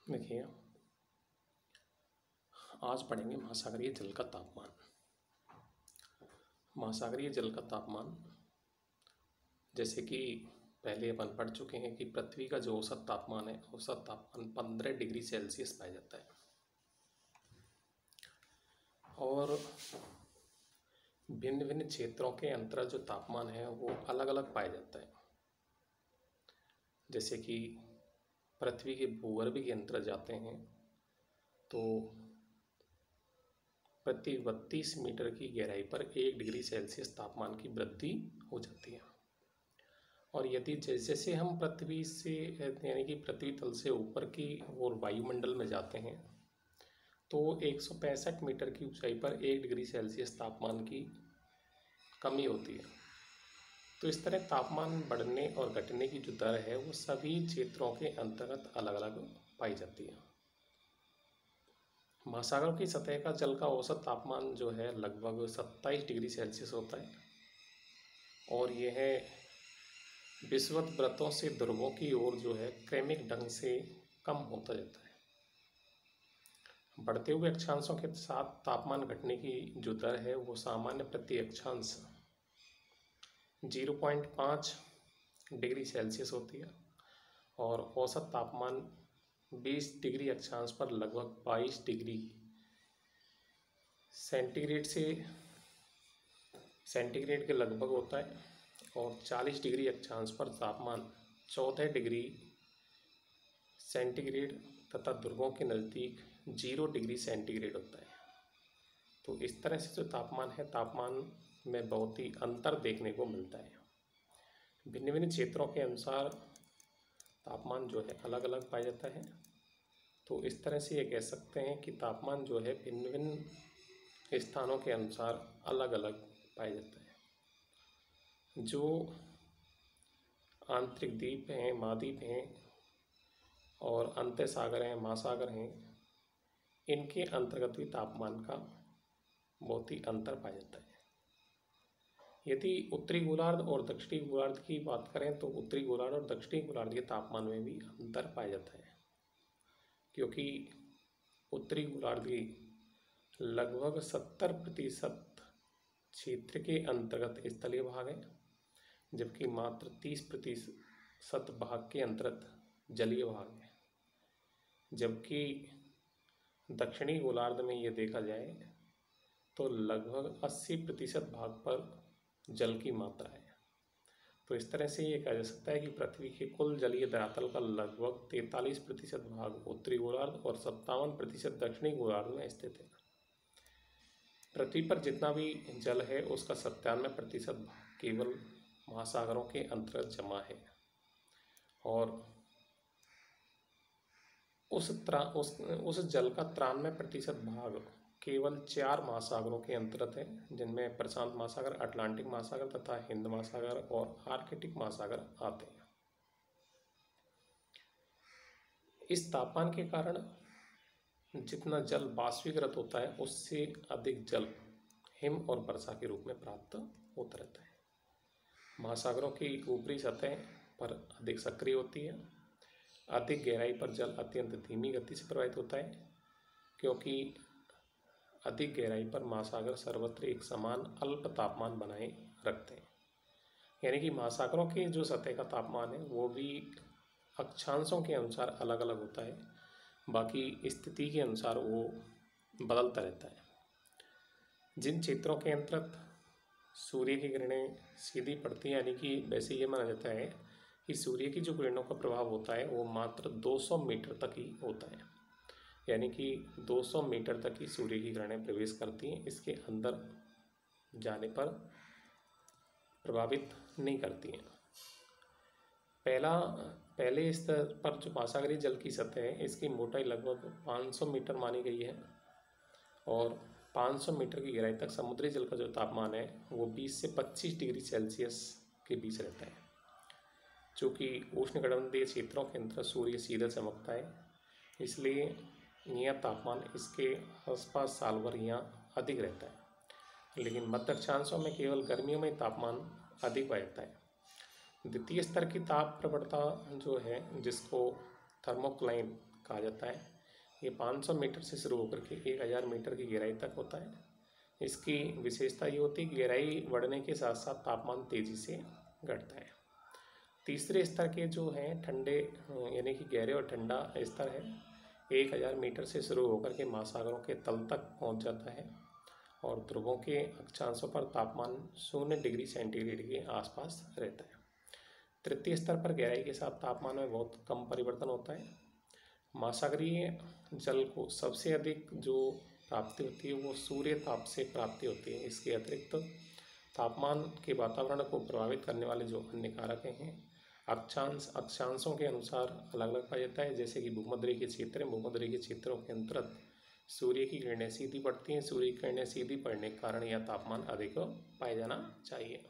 देखिए, आज पढ़ेंगे महासागरीय जल का तापमान। महासागरीय जल का तापमान, जैसे कि पहले अपन पढ़ चुके हैं कि पृथ्वी का जो औसत तापमान है, औसत तापमान 15 डिग्री सेल्सियस पाया जाता है और भिन्न भिन्न क्षेत्रों के अंतर जो तापमान है वो अलग अलग पाया जाता है। जैसे कि पृथ्वी के भूगर्भ के अंतर जाते हैं तो प्रति 32 मीटर की गहराई पर 1 डिग्री सेल्सियस तापमान की वृद्धि हो जाती है। और यदि जैसे जैसे हम पृथ्वी से यानी कि पृथ्वी तल से ऊपर की और वायुमंडल में जाते हैं तो 165 मीटर की ऊंचाई पर 1 डिग्री सेल्सियस तापमान की कमी होती है। तो इस तरह तापमान बढ़ने और घटने की जो दर है वो सभी क्षेत्रों के अंतर्गत अलग अलग पाई जाती है। महासागरों की सतह का जल का औसत तापमान जो है लगभग 27 डिग्री सेल्सियस होता है और यह विषुवत से ध्रुवों की ओर जो है क्रमिक ढंग से कम होता जाता है। बढ़ते हुए अक्षांशों के साथ तापमान घटने की जो दर है वो सामान्य प्रति अक्षांश 0.5 डिग्री सेल्सियस होती है और औसत तापमान 20 डिग्री अक्षांश पर लगभग 22 डिग्री सेंटीग्रेड के लगभग होता है और 40 डिग्री अक्षांश पर तापमान 14 डिग्री सेंटीग्रेड तथा ध्रुवों के नज़दीक 0 डिग्री सेंटीग्रेड होता है। तो इस तरह से जो तापमान है, तापमान में बहुत ही अंतर देखने को मिलता है। भिन्न भिन्न क्षेत्रों के अनुसार तापमान जो है अलग अलग पाया जाता है। तो इस तरह से ये कह सकते हैं कि तापमान जो है भिन्न भिन्न स्थानों के अनुसार अलग अलग पाया जाता है। जो आंतरिक द्वीप हैं, महाद्वीप हैं और अंतः सागर हैं, महासागर हैं, इनके अंतर्गत भी तापमान का बहुत ही अंतर पाया जाता है। यदि उत्तरी गोलार्ध और दक्षिणी गोलार्ध की बात करें तो उत्तरी गोलार्ध और दक्षिणी गोलार्ध के तापमान में भी अंतर पाया जाता है, क्योंकि उत्तरी गोलार्ध की लगभग 70% क्षेत्र के अंतर्गत स्थलीय भाग है, जबकि मात्र 30% भाग के अंतर्गत जलीय भाग है। जबकि दक्षिणी गोलार्ध में ये देखा जाए तो लगभग 80% भाग पर जल की मात्रा है। तो इस तरह से ये कहा जा सकता है कि पृथ्वी के कुल जलीय धरातल का लगभग 43% भाग उत्तरी गोलार्ध और 57% दक्षिणी गोलार्ध में स्थित है। पृथ्वी पर जितना भी जल है उसका 97% भाग केवल महासागरों के अंतर्गत जमा है और उस जल का 93% भाग केवल 4 महासागरों के अंतर्गत है, जिनमें प्रशांत महासागर, अटलांटिक महासागर तथा हिंद महासागर और आर्कटिक महासागर आते हैं। इस तापमान के कारण जितना जल वाष्पीकृत होता है उससे अधिक जल हिम और वर्षा के रूप में प्राप्त होता रहता है। महासागरों की ऊपरी सतह पर अधिक सक्रिय होती है। अधिक गहराई पर जल अत्यंत धीमी गति से प्रवाहित होता है, क्योंकि अधिक गहराई पर महासागर सर्वत्र एक समान अल्प तापमान बनाए रखते हैं। यानी कि महासागरों के जो सतह का तापमान है वो भी अक्षांशों के अनुसार अलग अलग होता है, बाकी स्थिति के अनुसार वो बदलता रहता है। जिन क्षेत्रों के अंतर्गत सूर्य की किरणें सीधी पड़ती हैं, यानी कि वैसे ये माना जाता है कि सूर्य की जो किरणों का प्रभाव होता है वो मात्र 200 मीटर तक ही होता है, यानी कि 200 मीटर तक ही सूर्य की किरणें प्रवेश करती हैं, इसके अंदर जाने पर प्रभावित नहीं करती हैं। पहले स्तर पर जो महासागरीय जल की सतह है इसकी मोटाई लगभग 500 मीटर मानी गई है और 500 मीटर की गहराई तक समुद्री जल का जो तापमान है वो 20 से 25 डिग्री सेल्सियस के बीच रहता है। चूँकि उष्णकटिबंधीय क्षेत्रों के अंदर सूर्य सीधा चमकता है, इसलिए यह तापमान इसके आसपास साल भर यहाँ अधिक रहता है, लेकिन मध्य अक्षांशों में केवल गर्मियों में तापमान अधिक पाया जाता है। द्वितीय स्तर की ताप प्रवणता जो है, जिसको थर्मोक्लाइन कहा जाता है। ये 500 मीटर से शुरू होकर के 1000 मीटर की गहराई तक होता है। इसकी विशेषता ये होती है कि गहराई बढ़ने के साथ साथ तापमान तेज़ी से घटता है। तीसरे स्तर के जो हैं ठंडे यानी कि गहरे और ठंडा स्तर है 1000 मीटर से शुरू होकर के महासागरों के तल तक पहुंच जाता है और ध्रुवों के अक्षांशों पर तापमान 0 डिग्री सेंटीग्रेड के आसपास रहता है। तृतीय स्तर पर गहराई के साथ तापमान में बहुत कम परिवर्तन होता है। महासागरीय जल को सबसे अधिक जो प्राप्ति होती है वो सूर्य ताप से प्राप्ति होती है। इसके अतिरिक्त तापमान के वातावरण को प्रभावित करने वाले जो अन्य कारक हैं अक्षांशों के अनुसार अलग अलग पाया जाता है। जैसे कि भूमध्य के क्षेत्रों के अंतर्गत सूर्य की किरणें सीधी पड़ती हैं। सूर्य की किरणें सीधी पड़ने के कारण यह तापमान अधिक पाया जाना चाहिए।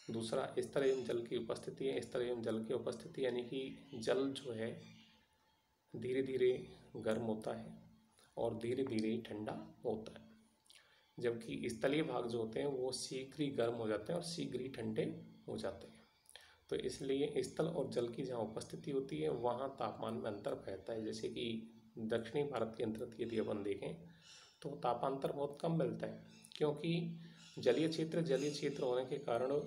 दूसरा स्तर एवं जल की उपस्थिति है। स्तर एवं जल की उपस्थिति यानी कि जल जो है धीरे धीरे गर्म होता है और धीरे धीरे ठंडा होता है, जबकि स्थलीय भाग जो होते हैं वो शीघ्र ही गर्म हो जाते हैं और शीघ्र ही ठंडे हो जाते हैं। तो इसलिए स्थल और जल की जहाँ उपस्थिति होती है वहाँ तापमान में अंतर रहता है। जैसे कि दक्षिणी भारत के अंतर्गत यदि अपन देखें तो तापांतर बहुत कम मिलता है, क्योंकि जलीय क्षेत्र होने के कारण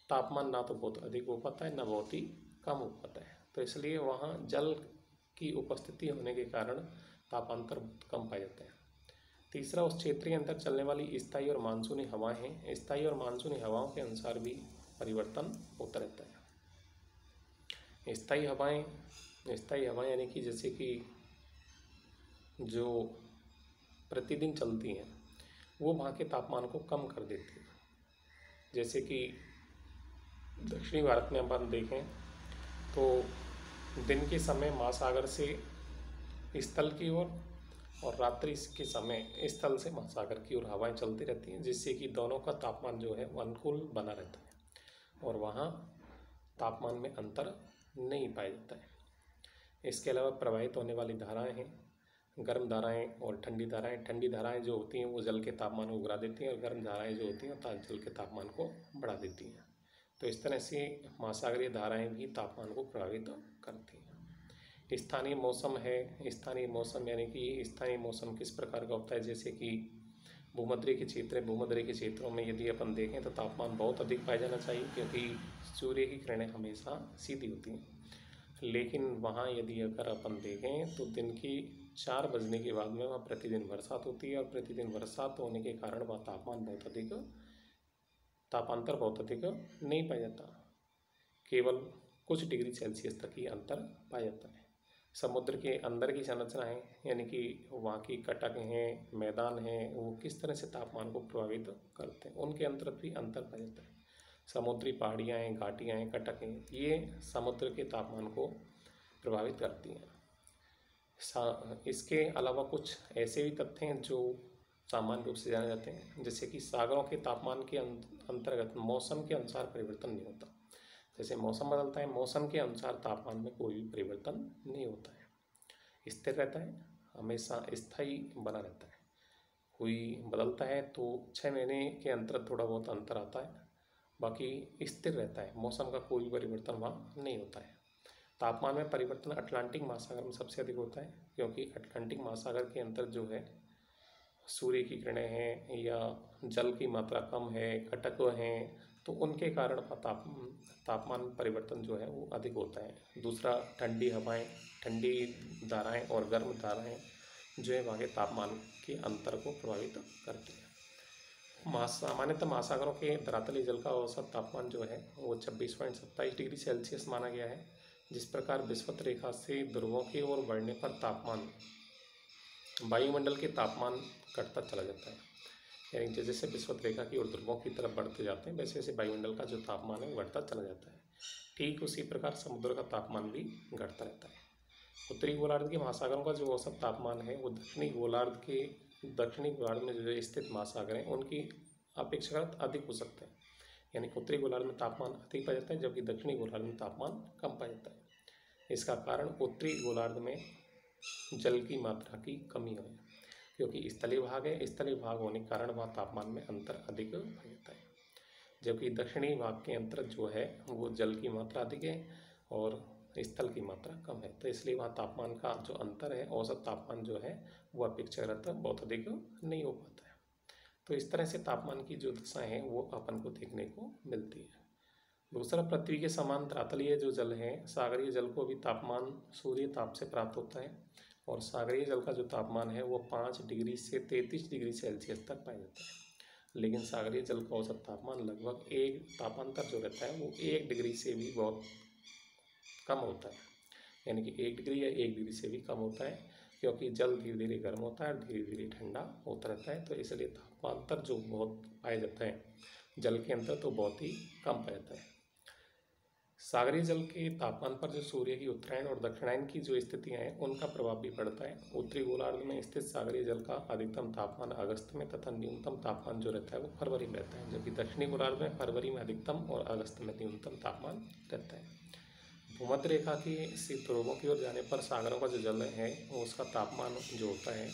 तापमान ना तो बहुत अधिक हो पाता है ना बहुत ही कम हो पाता है। तो इसलिए वहाँ जल की उपस्थिति होने के कारण तापांतर बहुत कम पाया जाता है। तीसरा, उस क्षेत्र के अंदर चलने वाली स्थायी और मानसूनी हवाएं हैं। स्थायी और मानसूनी हवाओं के अनुसार भी परिवर्तन होता रहता है। स्थायी हवाएं यानी कि जैसे कि जो प्रतिदिन चलती हैं वो वहाँ के तापमान को कम कर देती है। जैसे कि दक्षिणी भारत में अपन देखें तो दिन के समय महासागर से स्थल की ओर और रात्रि के समय स्थल से महासागर की ओर हवाएं चलती रहती हैं, जिससे कि दोनों का तापमान जो है वो अनुकूल बना रहता है और वहाँ तापमान में अंतर नहीं पाया जाता है। इसके अलावा प्रवाहित होने वाली धाराएं हैं, गर्म धाराएं और ठंडी धाराएं। ठंडी धाराएं जो होती हैं वो जल के तापमान को गिरा देती हैं और गर्म धाराएं जो होती हैं जल के तापमान को बढ़ा देती हैं। तो इस तरह से महासागरीय धाराएं भी तापमान को प्रभावित करती हैं। स्थानीय मौसम है। स्थानीय मौसम यानी कि स्थानीय मौसम किस प्रकार का होता है, जैसे कि भूमध्य के क्षेत्रों में यदि अपन देखें तो तापमान बहुत अधिक पाया जाना चाहिए, क्योंकि सूर्य की किरणें हमेशा सीधी होती हैं। लेकिन वहाँ यदि अगर अपन देखें तो दिन की 4 बजने के बाद में वहाँ प्रतिदिन बरसात होती है और प्रतिदिन बरसात होने के कारण वह तापांतर बहुत अधिक नहीं पाया जाता, केवल कुछ डिग्री सेल्सियस तक ही अंतर पाया जाता है। समुद्र के अंदर की संरचनाएं यानी कि वहाँ की कटक हैं, मैदान हैं, वो किस तरह से तापमान को प्रभावित करते हैं, उनके अंतर्गत भी अंतर पाया जाता है। समुद्री पहाड़ियाँ हैं, घाटियाँ हैं, कटक हैं, ये समुद्र के तापमान को प्रभावित करती हैं। इसके अलावा कुछ ऐसे भी तथ्य हैं जो सामान्य रूप से जाने जाते हैं, जैसे कि सागरों के तापमान के अंतर्गत मौसम के अनुसार परिवर्तन नहीं होता। जैसे मौसम बदलता है, मौसम के अनुसार तापमान में कोई भी परिवर्तन नहीं होता है, स्थिर रहता है, हमेशा स्थायी बना रहता है। कोई बदलता है तो 6 महीने के अंतर थोड़ा बहुत अंतर आता है, बाकी स्थिर रहता है, मौसम का कोई परिवर्तन वहाँ नहीं होता है। तापमान में परिवर्तन अटलांटिक महासागर में सबसे अधिक होता है, क्योंकि अटलांटिक महासागर के अंदर जो है सूर्य की किरणें हैं या जल की मात्रा कम है, कटक हैं, तो उनके कारण तापमान परिवर्तन जो है वो अधिक होता है। दूसरा, ठंडी हवाएं, ठंडी धाराएं और गर्म धाराएं जो है वहाँ के तापमान के अंतर को प्रभावित करती हैं। सामान्यतः महासागरों के धरातलीय जल का औसत तापमान जो है वो 26.27 डिग्री सेल्सियस माना गया है। जिस प्रकार विषुवत रेखा से ध्रुवों की ओर बढ़ने पर तापमान वायुमंडल के तापमान घटता चला जाता है, यानी जैसे जैसे विषुवत रेखा की ओर ध्रुवों की तरफ बढ़ते जाते हैं वैसे वैसे वायुमंडल का जो तापमान है वो घटता चला जाता है। ठीक उसी प्रकार समुद्र का तापमान भी घटता रहता है। उत्तरी गोलार्ध के महासागरों का जो औसत तापमान है वो दक्षिणी गोलार्ध में जो स्थित महासागर हैं उनकी अपेक्षाकृत अधिक हो सकता है, यानी उत्तरी गोलार्ध में तापमान अधिक पाया जाता है जबकि दक्षिणी गोलार्ध में तापमान कम पाया जाता है। इसका कारण उत्तरी गोलार्ध में जल की मात्रा की कमी है, क्योंकि स्थलीय भाग है, स्थलीय भाग होने के कारण वहाँ तापमान में अंतर अधिक हो जाता है, जबकि दक्षिणी भाग के अंतर जो है वो जल की मात्रा अधिक है और स्थल की मात्रा कम है, तो इसलिए वहाँ तापमान का जो अंतर है, औसत तापमान जो है वो अपेक्षाकृत बहुत अधिक नहीं हो पाता है। तो इस तरह से तापमान की जो दशाएं हैं वो अपन को देखने को मिलती है। दूसरा, पृथ्वी के समांतर तलीय जो जल है, सागरीय जल को भी तापमान सूर्य ताप से प्राप्त होता है, और सागरीय जल का जो तापमान है वो 5 डिग्री से 33 डिग्री सेल्सियस तक पाया जाता है। लेकिन सागरीय जल का औसत तापमान लगभग एक तापांतर जो रहता है वो 1 डिग्री से भी बहुत कम होता है, यानी कि 1 डिग्री या 1 डिग्री से भी कम होता है, क्योंकि जल धीरे धीरे गर्म होता है, धीरे धीरे ठंडा होता रहता है। तो इसलिए तापांतर जो बहुत पाया जाता है जल के अंदर, तो बहुत ही कम पाया जाता है। सागरीय जल के तापमान पर जो सूर्य की उत्तरायण और दक्षिणायन की जो स्थितियाँ हैं उनका प्रभाव भी पड़ता है। उत्तरी गोलार्ध में स्थित सागरीय जल का अधिकतम तापमान अगस्त में तथा न्यूनतम तापमान जो रहता है वो फरवरी में रहता है, जबकि दक्षिणी गोलार्ध में फरवरी में अधिकतम और अगस्त में न्यूनतम तापमान रहता है। भूमध्य रेखा के शीतध्रुवों की ओर जाने पर सागरों का जो जल है उसका तापमान जो होता है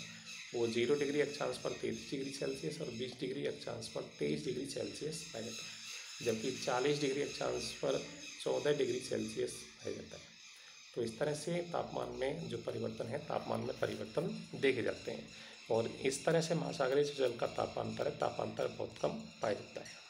वो 0 डिग्री अक्षांश पर 33 डिग्री सेल्सियस और 20 डिग्री अक्षांश पर 23 डिग्री सेल्सियस पाया जाता है, जबकि 40 डिग्री अक्षांश पर 14 डिग्री सेल्सियस पाया जाता है। तो इस तरह से तापमान में जो परिवर्तन है, तापमान में परिवर्तन देखे जाते हैं, और इस तरह से महासागरीय जल का तापांतर बहुत कम पाया जाता है।